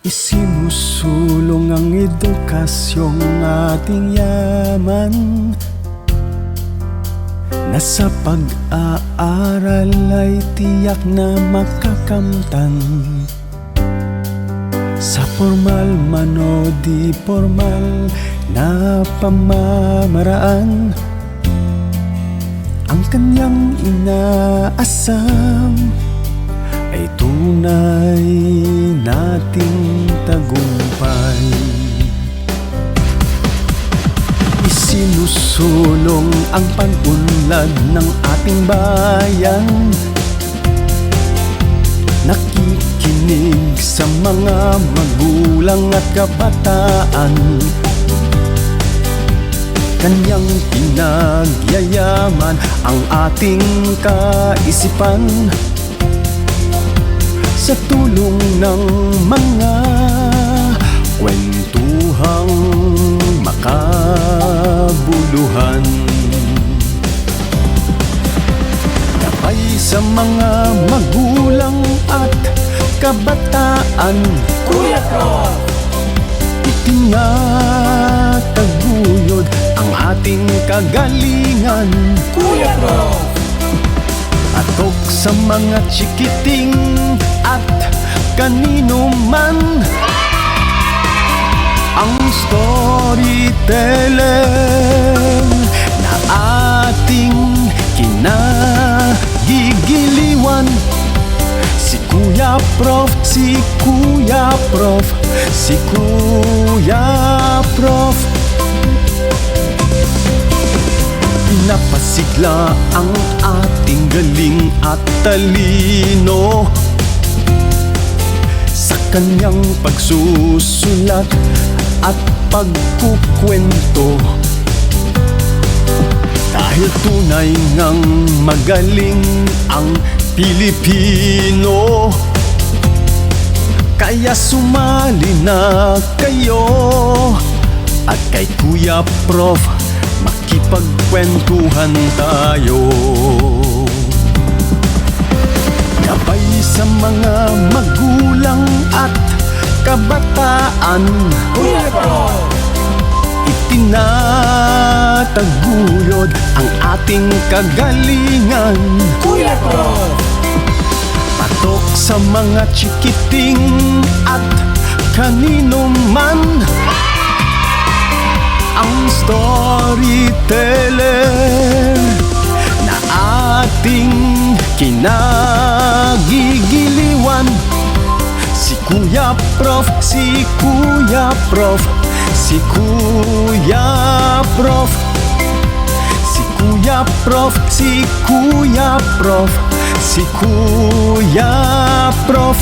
Isinusulong ang edukasyong ating yaman, na sa pag-aaral ay tiyak na makakamtan. Sa formal man o di formal na pamamaraan, ang kanyang inaasam ay tunay nating tagumpay. Isinusulong ang pag-unlad ng ating bayan, nakikinig sa mga magulang at kabataan. Kanyang pinagyayaman ang ating kaisipan, sa tulong ng mga kwentuhang makabuluhan. Gabay sa mga magulang at kabataan, Kuya Prof! itinataguyod ang ating kagalingan. Kuya Prof! Atok sa mga chikiting at kanino man, ang storyteller na ating kinagigiliwan. Si Kuya Prof, si Kuya Prof, si Kuya Prof. Pinapasigla ang ating galing at talino sa kanyang pagsusulat at pagkukwento. Dahil tunay ngang magaling ang Pilipino, kaya sumali na kayo at kay Kuya Prof makipagkwentuhan tayo. Gabay sa mga magulang at kabataan, Kuya Prof! itinataguyod ang ating kagalingan. Kuya Prof! Patok sa mga chikiting at kanino man, ang storyteller na ating kinagigiliwan. Si Kuya Prof, si Kuya Prof, si Kuya Prof, si Kuya Prof, si Kuya Prof, si Kuya Prof.